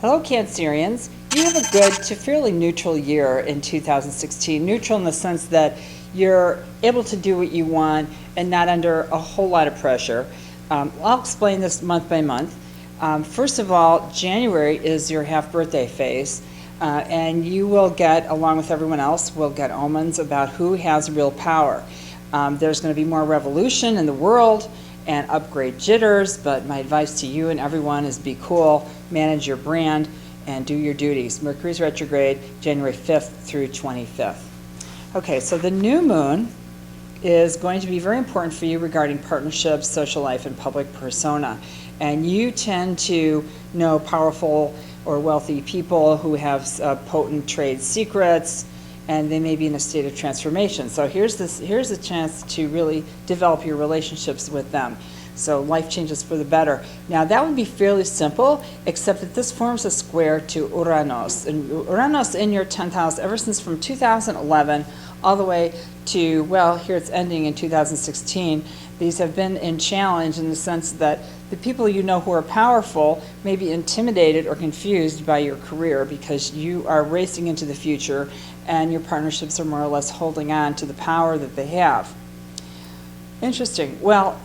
Hello, Cancerians. You have a good to fairly neutral year in 2016. Neutral in the sense that you're able to do what you want and not under a whole lot of pressure. I'll explain this month by month. First of all, January is your half birthday phase, and you will get, along with everyone else, will get omens about who has real power. There's going to be more revolution in the world and upgrade jitters, but my advice to you and everyone is be cool, manage your brand, and do your duties. Mercury's retrograde, January 5th through 25th. Okay, so the new moon is going to be very important for you regarding partnerships, social life, and public persona. And you tend to know powerful or wealthy people who have potent trade secrets, and they may be in a state of transformation. So here's a chance to really develop your relationships with them. So life changes for the better. Now that would be fairly simple, except that this forms a square to Uranus. And Uranus in your 10th house, ever since from 2011 all the way to, well, here it's ending in 2016, these have been in challenge in the sense that the people you know who are powerful may be intimidated or confused by your career because you are racing into the future and your partnerships are more or less holding on to the power that they have. Interesting. Well,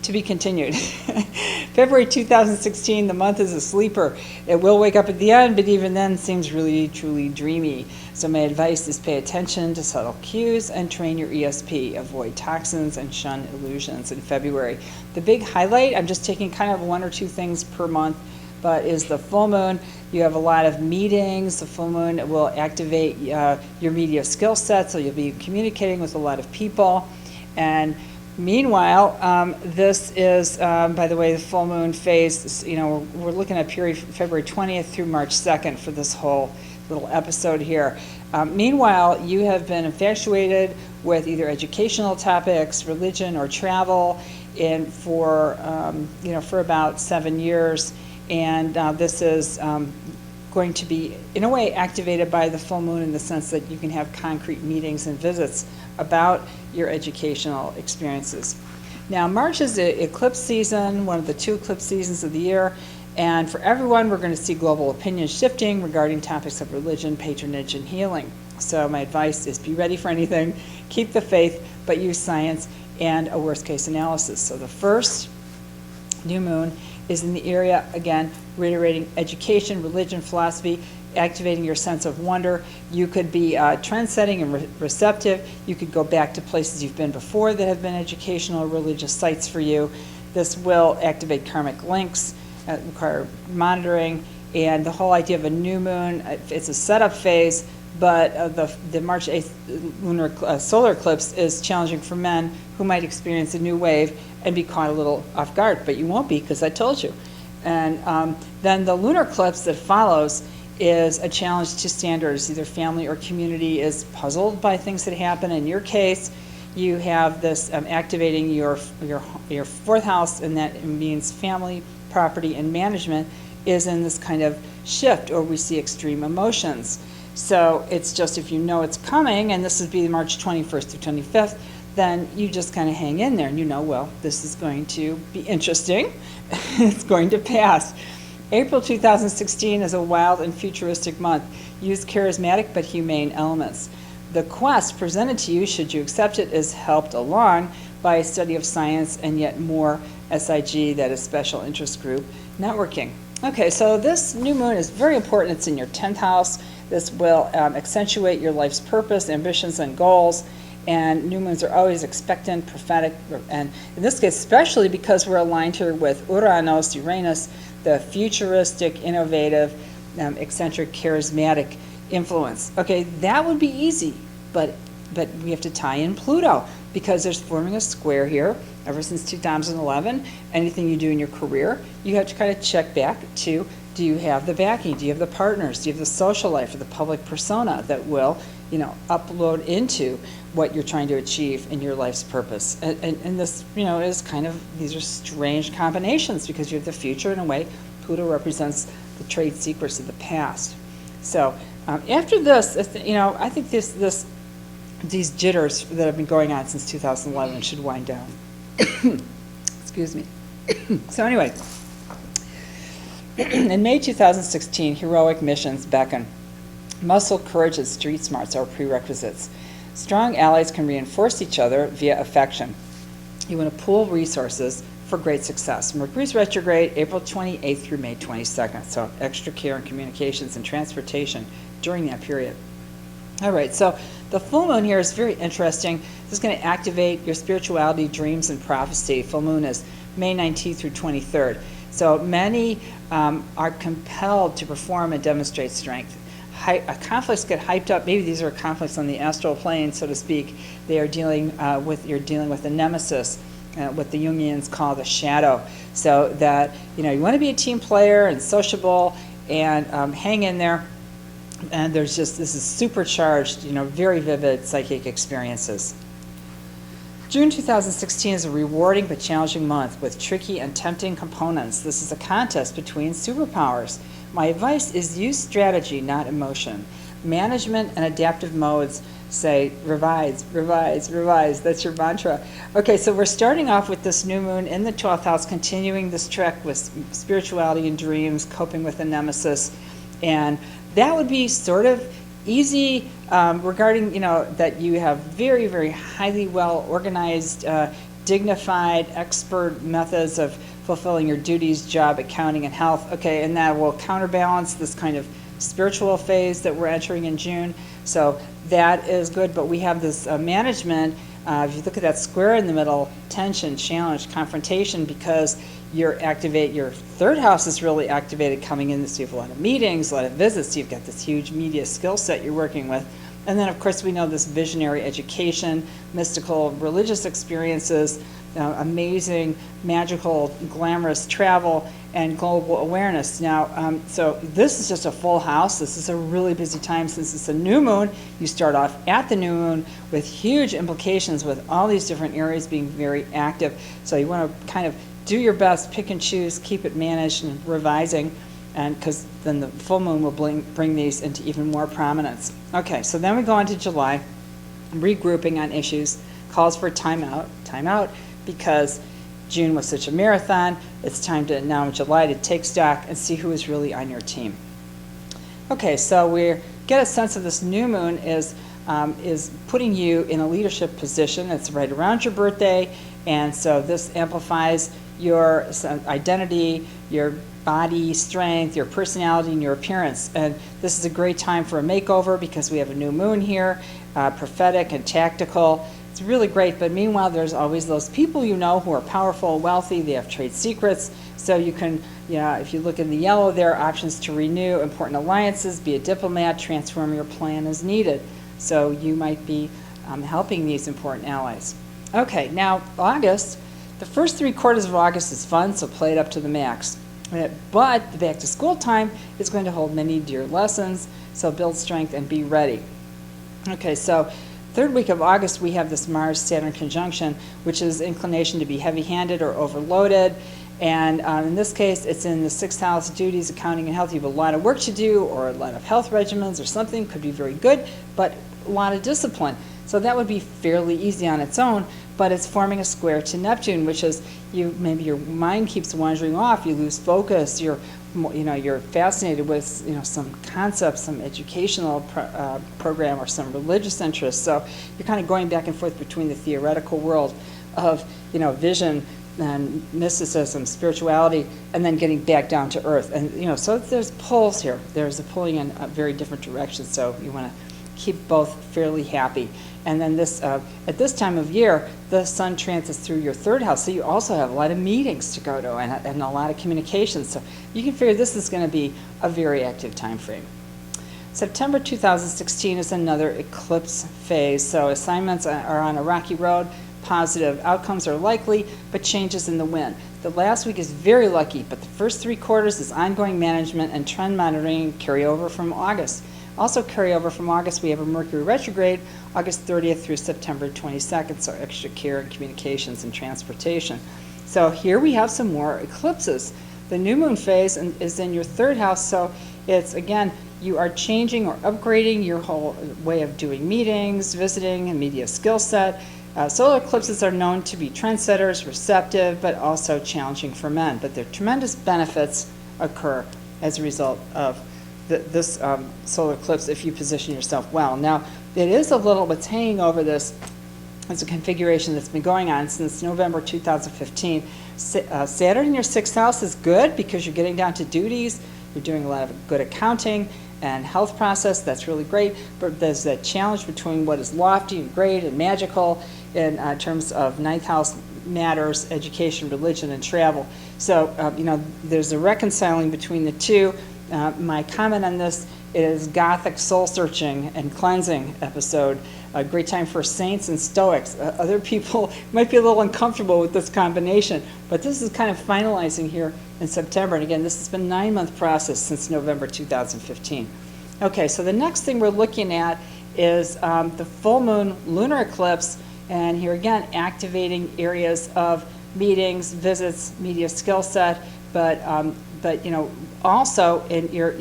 to be continued. February 2016, the month is a sleeper. It will wake up at the end, but even then seems really, truly dreamy. So my advice is pay attention to subtle cues and train your ESP. Avoid toxins and shun illusions in February. The big highlight, I'm just taking kind of one or two things per month, but is the full moon. You have a lot of meetings. The full moon will activate your media skill set, so you'll be communicating with a lot of people. And meanwhile, this is, by the way, the full moon phase, we're looking at period February 20th through March 2nd for this whole little episode here. Meanwhile, you have been infatuated with either educational topics, religion, or travel for about 7 years. And this is going to be, in a way, activated by the full moon in the sense that you can have concrete meetings and visits about your educational experiences. Now, March is the eclipse season, one of the 2 eclipse seasons of the year, and for everyone, we're going to see global opinion shifting regarding topics of religion, patronage, and healing. So my advice is be ready for anything, keep the faith, but use science and a worst-case analysis. So the first new moon is in the area, again, reiterating education, religion, philosophy, activating your sense of wonder. You could be trend-setting and receptive. You could go back to places you've been before that have been educational or religious sites for you. This will activate karmic links, require monitoring, and the whole idea of a new moon, it's a setup phase, but the March 8th solar eclipse is challenging for men who might experience a new wave and be caught a little off guard, but you won't be because I told you. And then the lunar eclipse that follows is a challenge to standards. Either family or community is puzzled by things that happen. In your case, you have this activating your 4th house, and that means family, property, and management is in this kind of shift, or we see extreme emotions. So it's just, if you know it's coming, and this would be March 21st through 25th, then you just kind of hang in there and well, this is going to be interesting. It's going to pass. April 2016 is a wild and futuristic month. Use charismatic but humane elements. The quest presented to you, should you accept it, is helped along by a study of science and yet more SIG, that is special interest group, networking. Okay, so this new moon is very important. It's in your 10th house. This will accentuate your life's purpose, ambitions, and goals. And new moons are always expectant, prophetic, and in this case, especially because we're aligned here with Uranus, the futuristic, innovative, eccentric, charismatic influence. Okay, that would be easy, but we have to tie in Pluto because there's forming a square here ever since 2011. Anything you do in your career, you have to kind of check back to, do you have the backing? Do you have the partners? Do you have the social life or the public persona that will, upload into what you're trying to achieve in your life's purpose? And this, is kind of, these are strange combinations because you have the future in a way. Pluto represents the trade secrets of the past. So after this, I think these jitters that have been going on since 2011 should wind down. Excuse me. So anyway, In May 2016, heroic missions beckon. Muscle, courage, and street smarts are prerequisites. Strong allies can reinforce each other via affection. You want to pool resources for great success. Mercury's retrograde, April 28th through May 22nd, so extra care in communications and transportation during that period. All right, so the full moon here is very interesting. This is going to activate your spirituality, dreams, and prophecy. Full moon is May 19th through 23rd. So many are compelled to perform and demonstrate strength. Conflicts get hyped up. Maybe these are conflicts on the astral plane, so to speak. They are dealing you're dealing with a nemesis, what the Jungians call the shadow. So that you want to be a team player and sociable and hang in there. And this is supercharged, very vivid psychic experiences. June 2016 is a rewarding but challenging month with tricky and tempting components. This is a contest between superpowers. My advice is use strategy, not emotion. Management and adaptive modes say revise, revise, revise. That's your mantra. Okay, so we're starting off with this new moon in the 12th house, continuing this trek with spirituality and dreams, coping with a nemesis. And that would be sort of easy regarding, that you have very, very highly well-organized, dignified, expert methods of fulfilling your duties, job, accounting, and health. Okay, and that will counterbalance this kind of spiritual phase that we're entering in June. So that is good, but we have this management. If you look at that square in the middle, tension, challenge, confrontation, because your third house is really activated coming in. So you have a lot of meetings, a lot of visits. So you've got this huge media skill set you're working with. And then, of course, we know this visionary education, mystical religious experiences, amazing, magical, glamorous travel, and global awareness. Now, so this is just a full house. This is a really busy time since it's a new moon. You start off at the new moon with huge implications with all these different areas being very active. So you want to kind of do your best, pick and choose, keep it managed and revising, and because then the full moon will bring these into even more prominence. Okay, so then we go on to July, regrouping on issues, calls for timeout, because June was such a marathon. It's time to now in July to take stock and see who is really on your team. Okay, so we get a sense of this new moon is putting you in a leadership position. It's right around your birthday, and so this amplifies your identity, your body strength, your personality, and your appearance. And this is a great time for a makeover because we have a new moon here, prophetic and tactical. It's really great, but meanwhile, there's always those people who are powerful, wealthy, they have trade secrets. So you can, if you look in the yellow, there are options to renew important alliances, be a diplomat, transform your plan as needed. So you might be helping these important allies. Okay, now August, the first 3 quarters of August is fun, so play it up to the max. But the back to school time is going to hold many dear lessons, so build strength and be ready. Okay, so third week of August, we have this Mars-Saturn conjunction, which is inclination to be heavy-handed or overloaded. And in this case, it's in the 6th house, duties, accounting, and health. You have a lot of work to do or a lot of health regimens or something. Could be very good, but a lot of discipline. So that would be fairly easy on its own, but it's forming a square to Neptune, which is maybe your mind keeps wandering off. You lose focus. You're fascinated with some concept, some educational program, or some religious interest. So you're kind of going back and forth between the theoretical world of vision and mysticism, spirituality, and then getting back down to earth. And so there's pulls here. There's a pulling in very different directions. So you want to keep both fairly happy. And then at this time of year, the sun transits through your 3rd house, so you also have a lot of meetings to go to and a lot of communications. So you can figure this is going to be a very active time frame. September 2016 is another eclipse phase, so assignments are on a rocky road. Positive outcomes are likely, but changes in the wind. The last week is very lucky, but the first 3 quarters is ongoing management and trend monitoring carryover from August. Also carryover from August, we have a Mercury retrograde, August 30th through September 22nd, so extra care in communications and transportation. So here we have some more eclipses. The new moon phase is in your 3rd house, so it's, again, you are changing or upgrading your whole way of doing meetings, visiting, and media skill set. Solar eclipses are known to be trendsetters, receptive, but also challenging for men. But there are tremendous benefits occur as a result of this solar eclipse if you position yourself well. Now, it is a little, what's hanging over this is a configuration that's been going on since November 2015. Saturn in your 6th house is good because you're getting down to duties, you're doing a lot of good accounting and health process, that's really great, but there's that challenge between what is lofty and great and magical in terms of 9th house matters, education, religion, and travel. So, there's a reconciling between the two. My comment on this is Gothic soul-searching and cleansing episode. A great time for saints and stoics. Other people might be a little uncomfortable with this combination, but this is kind of finalizing here in September. And again, this has been a 9-month process since November 2015. Okay, so the next thing we're looking at is the full moon lunar eclipse. And here again, activating areas of meetings, visits, media skill set, but also in your,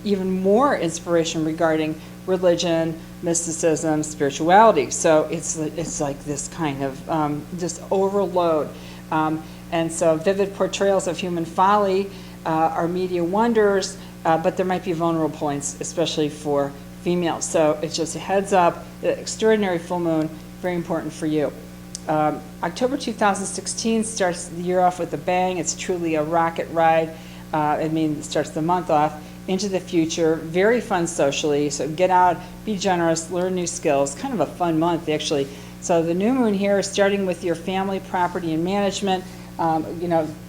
even more inspiration regarding religion, mysticism, spirituality. So it's like this kind of just overload. And so vivid portrayals of human folly are media wonders, but there might be vulnerable points, especially for females. So it's just a heads up, extraordinary full moon, very important for you. October 2016 starts the year off with a bang. It's truly a rocket ride. It starts the month off into the future. Very fun socially. So get out, be generous, learn new skills. Kind of a fun month, actually. So the new moon here is starting with your family, property, and management.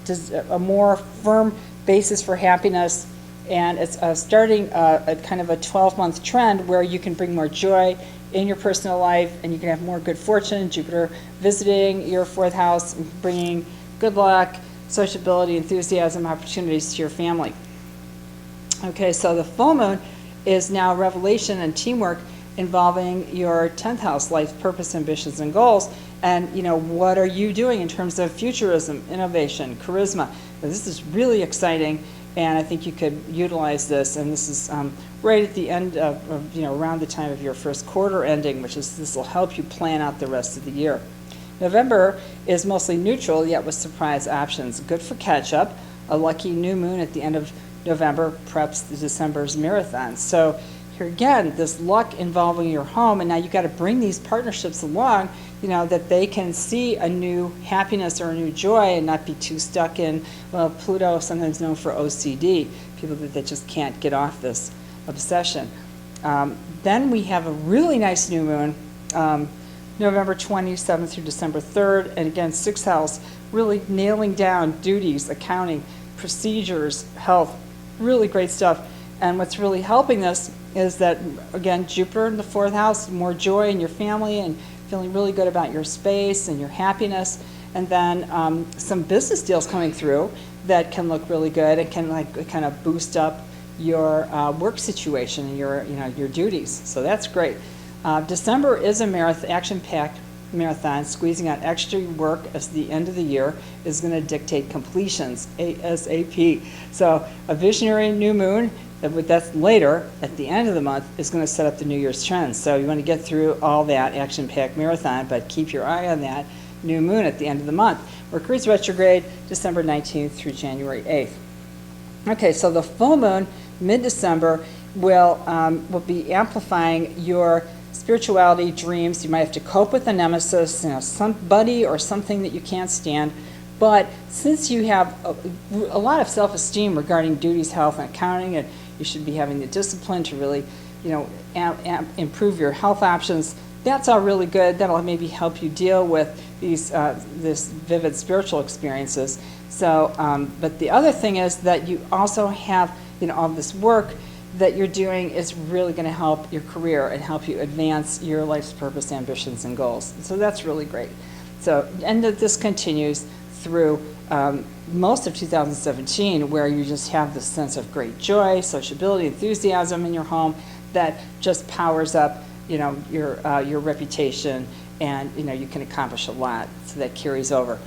Just a more firm basis for happiness. And it's starting a kind of a 12-month trend where you can bring more joy in your personal life, and you can have more good fortune. Jupiter visiting your 4th house, bringing good luck, sociability, enthusiasm, opportunities to your family. Okay, so the full moon is now revelation and teamwork involving your 10th house, life, purpose, ambitions, and goals. And, what are you doing in terms of futurism, innovation, charisma? Now, this is really exciting, and I think you could utilize this. And this is right at the end of, around the time of your first quarter ending, this will help you plan out the rest of the year. November is mostly neutral, yet with surprise options. Good for catch-up. A lucky new moon at the end of November preps the December's marathon. So here again, this luck involving your home, and now you've got to bring these partnerships along, that they can see a new happiness or a new joy and not be too stuck in, Pluto, sometimes known for OCD, people that just can't get off this obsession. Then we have a really nice new moon, November 27th through December 3rd, and again, 6th house, really nailing down duties, accounting, procedures, health, really great stuff. And what's really helping this is that, again, Jupiter in the 4th house, more joy in your family and feeling really good about your space and your happiness. And then some business deals coming through that can look really good and can kind of boost up your work situation and your duties. So that's great. December is a action-packed marathon. Squeezing out extra work as the end of the year is going to dictate completions ASAP. So a visionary new moon, that's later at the end of the month, is going to set up the New Year's trends. So you want to get through all that action-packed marathon, but keep your eye on that new moon at the end of the month. Mercury's retrograde December 19th through January 8th. Okay, so the full moon mid-December will be amplifying your spirituality, dreams. You might have to cope with a nemesis, somebody or something that you can't stand. But since you have a lot of self-esteem regarding duties, health, and accounting, and you should be having the discipline to really, improve your health options, that's all really good. That'll maybe help you deal with this vivid spiritual experiences. So, but the other thing is that you also have, all this work that you're doing is really going to help your career and help you advance your life's purpose, ambitions, and goals. So that's really great. So, and this continues through most of 2017, where you just have this sense of great joy, sociability, enthusiasm in your home that just powers up, your reputation, and you can accomplish a lot. So that carries over.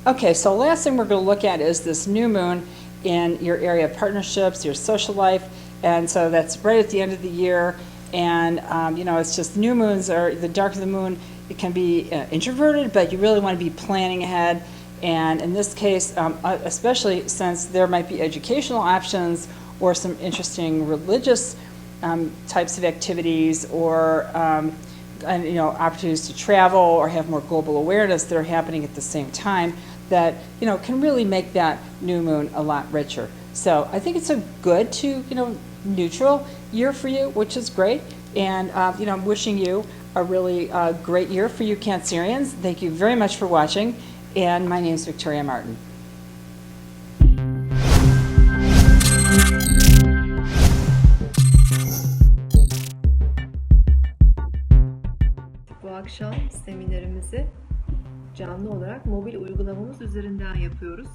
Okay, so last thing we're going to look at is this new moon in your area of partnerships, your social life. And so that's right at the end of the year. And, it's just new moons, or the darker the moon, it can be introverted, but you really want to be planning ahead And in this case, especially since there might be educational options or some interesting religious types of activities, or and, opportunities to travel or have more global awareness that are happening at the same time, that can really make that new moon a lot richer. So I think it's a good to neutral year for you, which is great. And I'm wishing you a really great year for you Cancerians. Thank you very much for watching. And my name is Victoria Martin. Bu akşam seminerimizi canlı olarak mobil uygulamamız üzerinden yapıyoruz.